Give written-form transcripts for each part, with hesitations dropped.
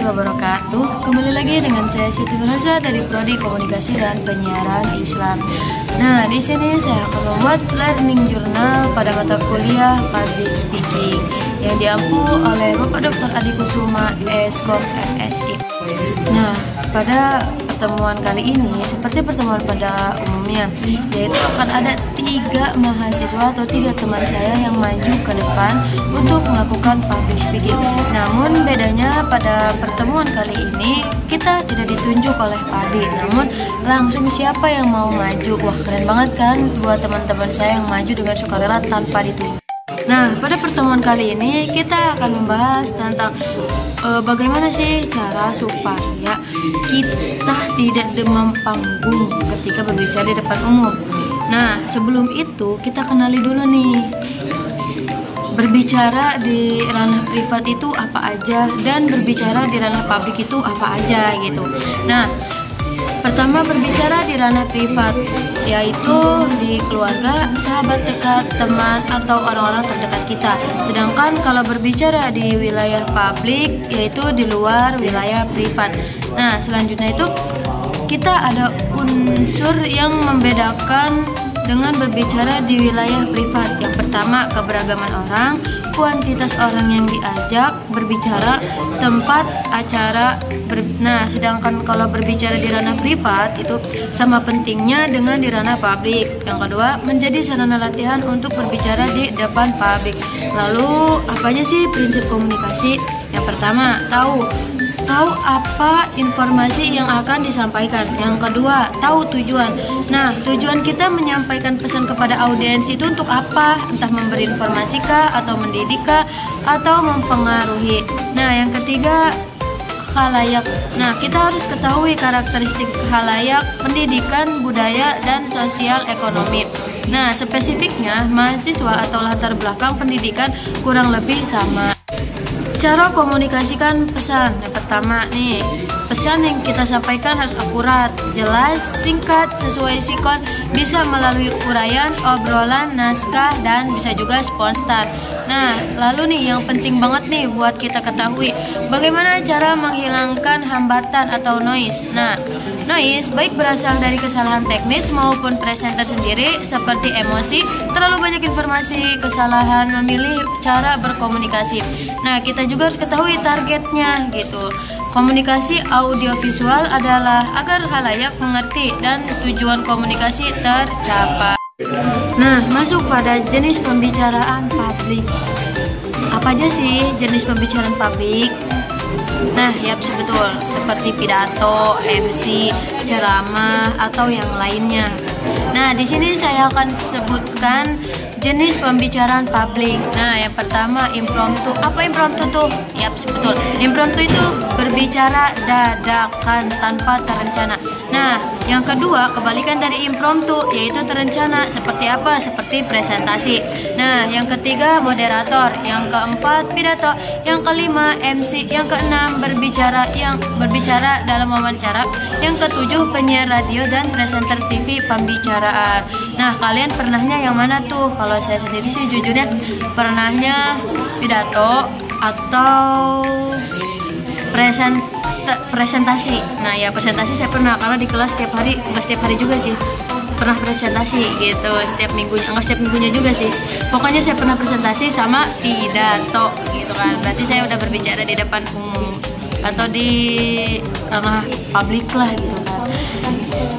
wabarakatuh. Kembali lagi dengan saya Siti Nurhaliza dari Prodi Komunikasi dan Penyiaran Islam. Nah, di sini saya akan membuat learning journal pada mata kuliah Public Speaking yang diampu oleh Bapak Dr. Adi Kusuma, Eskom FSI. Nah, pada pertemuan kali ini seperti pertemuan pada umumnya, yaitu akan ada 3 mahasiswa atau 3 teman saya yang maju ke depan untuk melakukan public speaking. Namun bedanya pada pertemuan kali ini kita tidak ditunjuk oleh Padi, namun langsung siapa yang mau maju. Wah, keren banget kan buat teman-teman saya yang maju dengan sukarela tanpa ditunjuk. Nah, pada pertemuan kali ini kita akan membahas tentang bagaimana sih cara supaya kita tidak demam panggung ketika berbicara di depan umum. Nah, sebelum itu kita kenali dulu nih, berbicara di ranah privat itu apa aja dan berbicara di ranah publik itu apa aja gitu. Nah, pertama berbicara di ranah privat, yaitu di keluarga, sahabat dekat, teman, atau orang-orang terdekat kita. Sedangkan kalau berbicara di wilayah publik, yaitu di luar wilayah privat. Nah, selanjutnya itu kita ada unsur yang membedakan dengan berbicara di wilayah privat. Yang pertama, keberagaman orang, kuantitas orang yang diajak berbicara, tempat acara. Nah, sedangkan kalau berbicara di ranah privat itu sama pentingnya dengan di ranah publik. Yang kedua, menjadi sarana latihan untuk berbicara di depan publik. Lalu, apa aja sih prinsip komunikasi? Yang pertama, tahu apa informasi yang akan disampaikan. Yang kedua, tahu tujuan. Nah, tujuan kita menyampaikan pesan kepada audiens itu untuk apa? Entah memberi informasi kah, atau mendidik kah, atau mempengaruhi. Nah, yang ketiga, khalayak. Nah, kita harus ketahui karakteristik khalayak, pendidikan, budaya, dan sosial ekonomi. Nah, spesifiknya mahasiswa atau latar belakang pendidikan kurang lebih sama. Cara komunikasikan pesan. Yang pertama nih, pesan yang kita sampaikan harus akurat, jelas, singkat, sesuai sikon, bisa melalui uraian, obrolan, naskah, dan bisa juga spontan. Nah, lalu nih yang penting banget nih buat kita ketahui, bagaimana cara menghilangkan hambatan atau noise. Nah, noise baik berasal dari kesalahan teknis maupun presenter sendiri seperti emosi, terlalu banyak informasi, kesalahan memilih cara berkomunikasi. Nah, kita juga harus ketahui targetnya gitu. Komunikasi audiovisual adalah agar khalayak mengerti dan tujuan komunikasi tercapai. Nah, masuk pada jenis pembicaraan publik. Apa aja sih jenis pembicaraan publik? Nah, ya betul, seperti pidato, MC, ceramah, atau yang lainnya. Nah, di sini saya akan sebutkan jenis pembicaraan publik. Nah, yang pertama impromptu. Apa impromptu tuh? Ya betul, impromptu itu berbicara dadakan tanpa terencana. Nah, yang kedua kebalikan dari impromptu, yaitu terencana. Seperti apa? Seperti presentasi. Nah, yang ketiga moderator, yang keempat pidato, yang kelima MC, yang keenam berbicara dalam wawancara, yang ketujuh penyiar radio dan presenter TV pembicaraan. Nah, kalian pernahnya yang mana tuh? Kalau saya sendiri sih jujurnya pernahnya pidato atau presentasi. Nah, ya presentasi saya pernah, karena di kelas setiap hari, enggak setiap hari juga sih, pernah presentasi gitu, setiap minggunya, enggak setiap minggunya juga sih. Pokoknya saya pernah presentasi sama pidato gitu kan. Berarti saya udah berbicara di depan umum atau di ranah publik lah gitu kan.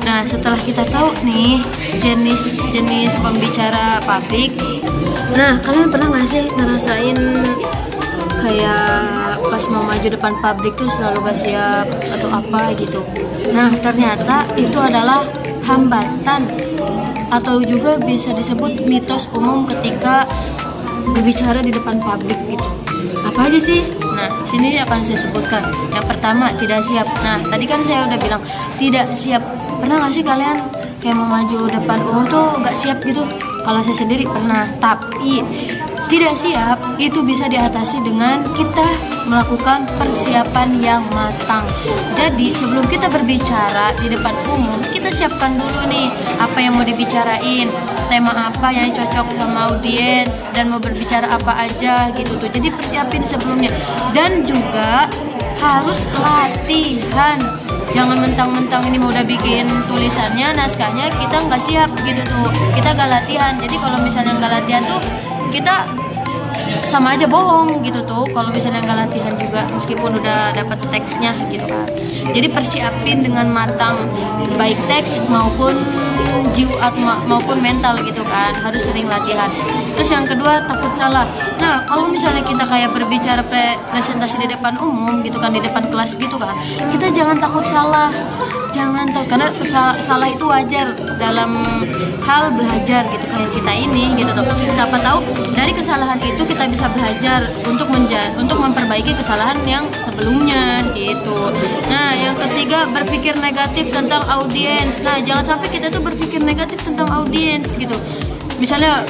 Nah, setelah kita tahu nih jenis pembicara publik, nah kalian pernah nggak sih ngerasain kayak pas mau maju depan publik tuh selalu gak siap atau apa gitu? Nah, ternyata itu adalah hambatan atau juga bisa disebut mitos umum ketika berbicara di depan publik gitu. Apa aja sih? Nah, sini akan saya sebutkan. Yang pertama, tidak siap. Nah, tadi kan saya udah bilang tidak siap. Pernah gak sih kalian kayak mau maju depan umum tuh gak siap gitu? Kalau saya sendiri pernah, tapi tidak siap itu bisa diatasi dengan kita melakukan persiapan yang matang. Jadi sebelum kita berbicara di depan umum, kita siapkan dulu nih apa yang mau dibicarain, tema apa yang cocok sama audiens, dan mau berbicara apa aja gitu tuh. Jadi persiapin sebelumnya. Dan juga harus latihan. Jangan mentang-mentang ini mau udah bikin tulisannya, naskahnya kita nggak siap gitu tuh, kita nggak latihan. Jadi kalau misalnya nggak latihan tuh kita sama aja bohong gitu tuh. Kalau misalnya nggak latihan juga meskipun udah dapat teksnya gitu kan. Jadi persiapin dengan matang, baik teks maupun jiwa maupun mental gitu kan, harus sering latihan. Terus yang kedua, takut salah. Nah, kalau misalnya kita kayak berbicara presentasi di depan umum gitu kan, di depan kelas gitu kan, kita jangan takut salah. Jangan tahu, karena salah itu wajar dalam hal belajar gitu, kayak kita ini gitu tuh. Siapa tahu dari kesalahan itu kita bisa belajar untuk memperbaiki kesalahan yang sebelumnya gitu. Nah, yang ketiga, berpikir negatif tentang audiens. Nah, jangan sampai kita tuh berpikir negatif tentang audiens gitu. Misalnya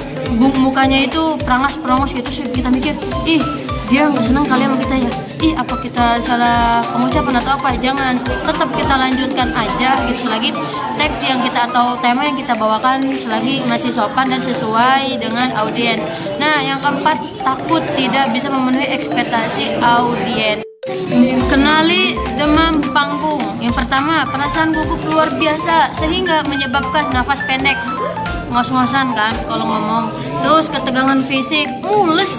mukanya itu perangas gitu, kita mikir, ih dia nggak senang kali sama kita ya, ih apa kita salah pengucapan atau apa. Jangan, tetap kita lanjutkan aja gitu, selagi teks yang kita atau tema yang kita bawakan selagi masih sopan dan sesuai dengan audiens. Nah, yang keempat, takut tidak bisa memenuhi ekspektasi audiens. Kenali demam panggung. Yang pertama, perasaan gugup luar biasa sehingga menyebabkan nafas pendek, ngos-ngosan kan kalau ngomong. Terus ketegangan fisik, mules.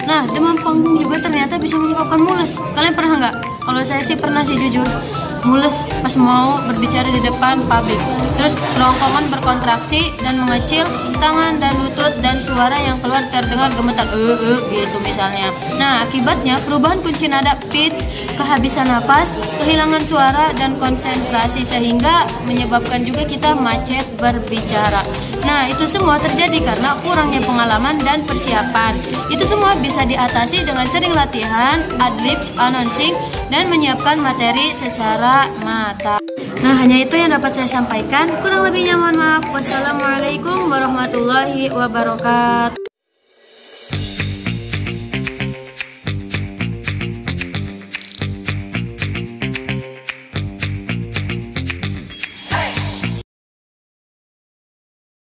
Nah, demam panggung juga ternyata bisa menyebabkan mules. Kalian pernah nggak? Kalau saya sih pernah sih, jujur. Mules pas mau berbicara di depan publik. Terus kerongkongan berkontraksi dan mengecil, tangan dan lutut dan suara yang keluar terdengar gemetar gitu misalnya. Nah, akibatnya perubahan kunci nada, pitch, kehabisan napas, kehilangan suara dan konsentrasi, sehingga menyebabkan juga kita macet berbicara. Nah, itu semua terjadi karena kurangnya pengalaman dan persiapan. Itu semua bisa diatasi dengan sering latihan, adlibs, announcing, dan menyiapkan materi secara matang. Nah, hanya itu yang dapat saya sampaikan. Kurang lebihnya mohon maaf. Wassalamualaikum warahmatullahi wabarakatuh.